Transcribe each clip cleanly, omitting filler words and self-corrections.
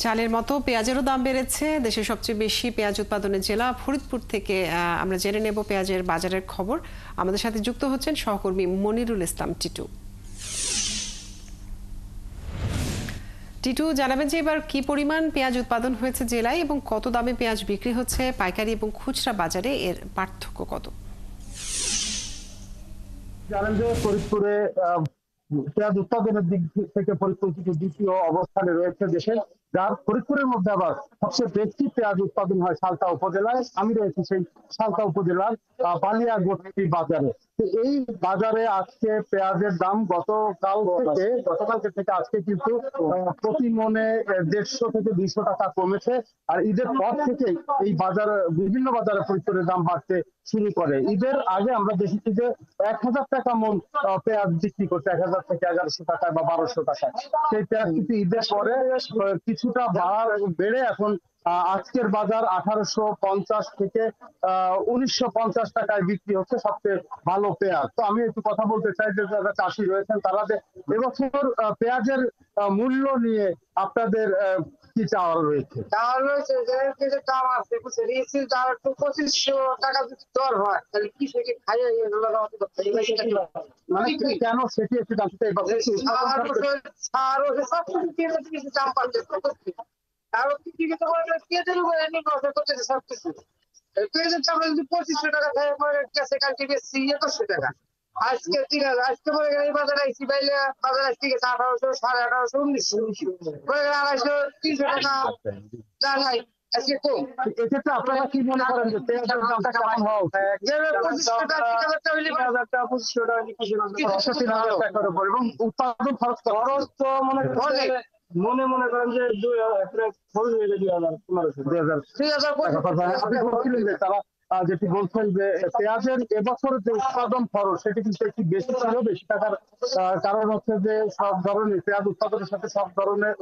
চালের মতো পেঁয়াজেরও দাম বেড়েছে। দেশের সবচেয়ে বেশি পেঁয়াজ উৎপাদনের জেলা ফরিদপুর থেকে আমরা জেনে নেব পেঁয়াজের বাজারের খবর। আমাদের সাথে যুক্ত হচ্ছেন সহকর্মী মনিরুল ইসলাম টিটু। টিটু, জানাবেন যে এবার কি পরিমাণ পেঁয়াজ উৎপাদন হয়েছে জেলায় এবং কত দামে পেঁয়াজ বিক্রি হচ্ছে পাইকারি এবং খুচরা বাজারে, এর পার্থক্য কত? জানেন যে ফরিদপুরে পেঁয়াজ উৎপাদনের দিক থেকে ফরিদপুর দ্বিতীয় অবস্থানে রয়েছে দেশে, যার ফরিদপুরের মধ্যে আবার সবচেয়ে বেশি পেঁয়াজ উৎপাদন হয় সালতা উপজেলায়। আমি রয়েছি সেই সালতা উপজেলার বালিয়াগড়ি বাজারে। এই বাজারে আজকে পেঁয়াজের দাম গতকালকে থেকে আজকে কিন্তু প্রতি মনে 150 থেকে 200 টাকা কমেছে। আর ঈদের পর থেকেই এই বিভিন্ন বাজারে ফরিদপুরের দাম বাড়তে শুরু করে। ঈদের আগে আমরা দেখেছি যে 1000 টাকা মন পেঁয়াজ বিক্রি করছে, 1000 থেকে 1100 টাকায় বা 1200 টাকায়। সেই পেঁয়াজ কিন্তু ঈদের পরে কিছুটা বেড়ে এখন আজকের বাজার 1850 থেকে 1950 টাকায় বিক্রি হচ্ছে সবচেয়ে ভালো পেঁয়াজ। তো আমি একটু কথা বলতে চাই যে যারা চাষি রয়েছেন তারা এবছর পেঁয়াজের মূল্য নিয়ে আপনাদের কি চাওয়া রয়েছে? যে দাম আছে দাম একটু 2500 টাকা যদি দর হয় তাহলে কি সেকে খাইয়ে মানে কেন সেটি একটু জানতে চাই। দাম পাচ্ছে আরো কি পেঁয়াজের উপরে নির্ভর করতেছে সবকিছু। পেঁয়াজের দাম যদি 2500 টাকা থাকে কালকে বেশি 2100 টাকা, আজকে 3000, আজকে পরে এই বাজারে আইসি পাইলে বাজারে আজকে 1800, 1850, 1900 পরে 250, 300 টাকা যা নাই আজকে কম। এক্ষেত্রে আপনারা কি মনে করেন যে পেঁয়াজের দামটা কেমন হওয়া উচিত? 2500 টাকা 3000 হইলে 2500 টাকা টাকার উপর, এবং উৎপাদন খরচ তো মনে করেন যে 2000 খরচ হয়ে যায় 2015 আপনি বলছিলেন যে তারা যেটি বলছেন যে পেঁয়াজের এবছরের যে উৎপাদন খরচ সেটি কিন্তু একটু বেশি ছিল। বেশি টাকার কারণ হচ্ছে যে সব ধরনের পেঁয়াজ উৎপাদনের সাথে সব ধরনের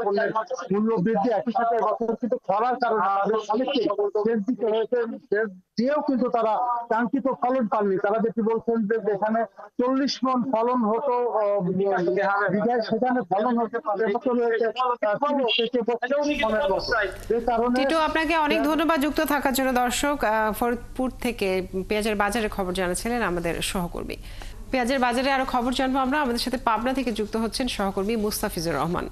পণ্যের মূল্য বৃদ্ধি, একই সাথে এবছর কিন্তু খরার কারণে অনেকটাই শেষ দিকে হয়েছে, শেষ দিয়েও কিন্তু তারা কাঙ্ক্ষিত ফলন পাননি। তারা যেটি বলছেন যে যেখানে 40 মণ ফলন হতো বিঘায়, সেখানে ফলন হতে টিটু, আপনাকে অনেক ধন্যবাদ যুক্ত থাকার জন্য। দর্শক, ফরিদপুর থেকে পেঁয়াজের বাজারের খবর জানাচ্ছিলেন আমাদের সহকর্মী। পেঁয়াজের বাজারে আরো খবর জানবো আমরা। আমাদের সাথে পাবনা থেকে যুক্ত হচ্ছেন সহকর্মী মুস্তাফিজুর রহমান।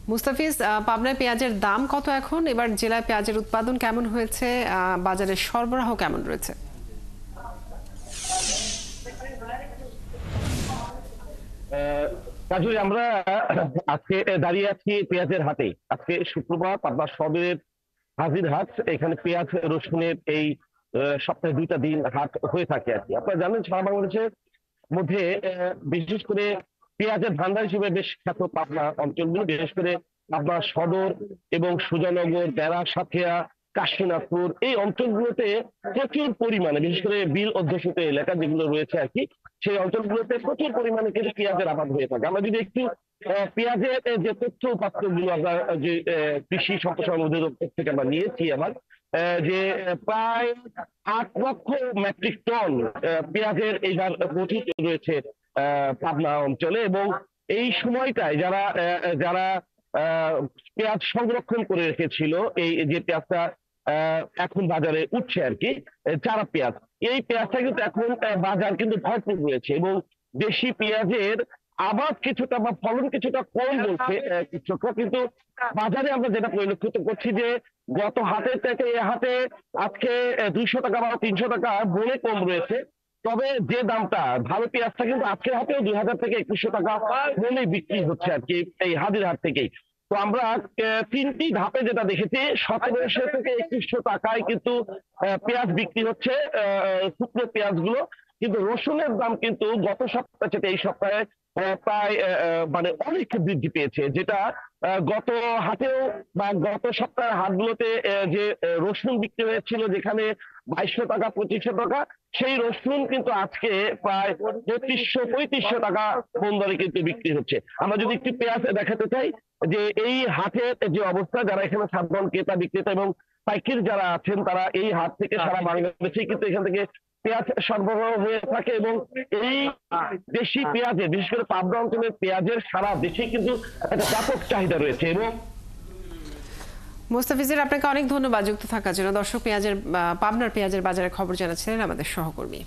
মুস্তাফিজ, পাবনায় পেঁয়াজের দাম কত এখন? এবার জেলায় পেঁয়াজের উৎপাদন কেমন হয়েছে? বাজারের সরবরাহ কেমন রয়েছে? কাজুরি, আমরা আজকে দাঁড়িয়ে আছি পেঁয়াজের হাটে। আজকে শুক্রবার পাবনা সদরের হাজির হাট। এখানে পেঁয়াজ রসুনের এই সপ্তাহে 2টা দিন হাট হয়ে থাকে আর কি। আপনারা জানেন সারা বাংলাদেশের মধ্যে বিশেষ করে পেঁয়াজের ভান্ডার হিসেবে বেশ খ্যাত পাবনা অঞ্চলগুলো, বিশেষ করে পাবনা সদর এবং সুজানগর, বেড়া, সাথিয়া, কাশীনাথপুর, এই অঞ্চলগুলোতে প্রচুর পরিমাণে, বিশেষ করে বিল অধ্যুষিত এলাকা যেগুলো রয়েছে আর কি, সেই অঞ্চলগুলোতে প্রচুর পরিমাণে কিন্তু পেঁয়াজের আবাদ হয়ে থাকে। আমরা যদি একটু পেঁয়াজের যে তথ্য উপাত্তগুলো আমরা যে কৃষি সম্প্রসারণ অধিদপ্তর থেকে আমরা নিয়েছি আবার, যে প্রায় 8 লক্ষ মেট্রিক টন পেঁয়াজের এইবার মজুত রয়েছে পাবনা অঞ্চলে। এবং এই সময়টায় যারা যারা পেঁয়াজ সংরক্ষণ করে রেখেছিল, এই যে পেঁয়াজটা এখন বাজারে উঠছে আর কি, চারা পেঁয়াজ, এই পেঁয়াজটা কিন্তু এখন বাজার কিন্তু ভরপুর রয়েছে। এবং দেশি পেঁয়াজের আবাদ কিছুটা বা ফলন কিছুটা কম বলছে কৃষকরা, কিন্তু বাজারে আমরা যেটা পরিলক্ষিত করছি যে গত হাটের থেকে এ হাটে আজকে 200 টাকা বা 300 টাকা বলে কম রয়েছে। তবে যে দামটা ভালো পেঁয়াজটা কিন্তু আজকের হাটেও 2000 থেকে 2100 টাকা বলেই বিক্রি হচ্ছে আর কি এই হাজির হাট থেকেই। তো আমরা 3টি ধাপে যেটা দেখেছি, 1700 থেকে 2100 টাকায় কিন্তু পেঁয়াজ বিক্রি হচ্ছে শুকনো পেঁয়াজ গুলো। কিন্তু রসুনের দাম কিন্তু গত সপ্তাহে থেকে এই সপ্তাহে প্রায় মানে অনেক বৃদ্ধি পেয়েছে, যেটা গত হাটেও বা গত সপ্তাহের হাটগুলোতে যে রসুন বিক্রি হয়েছিল যেখানে 2200 টাকা 2500 টাকা, সেই রসুন কিন্তু আজকে প্রায় 3200-3500 টাকা মন দরে কিন্তু বিক্রি হচ্ছে। আমরা যদি একটু পেঁয়াজ দেখাতে চাই যে এই হাটের যে অবস্থা, যারা এখানে সাধারণ ক্রেতা বিক্রেতা এবং পাইকারি যারা আছেন তারা এই হাট থেকে সারা বাংলাদেশে কিন্তু এখান থেকে পেঁয়াজ সরবরাহ হয়ে থাকে এবং এই দেশি পেঁয়াজের, বিশেষ করে পাবনা অঞ্চলের পেঁয়াজের সারা দেশে কিন্তু একটা ব্যাপক চাহিদা রয়েছে। এবং মুস্তাফিজুর, আপনাকে অনেক ধন্যবাদ যুক্ত থাকার জন্য। দর্শক, পাবনার পেঁয়াজের বাজারের খবর জানাচ্ছিলেন আমাদের সহকর্মী।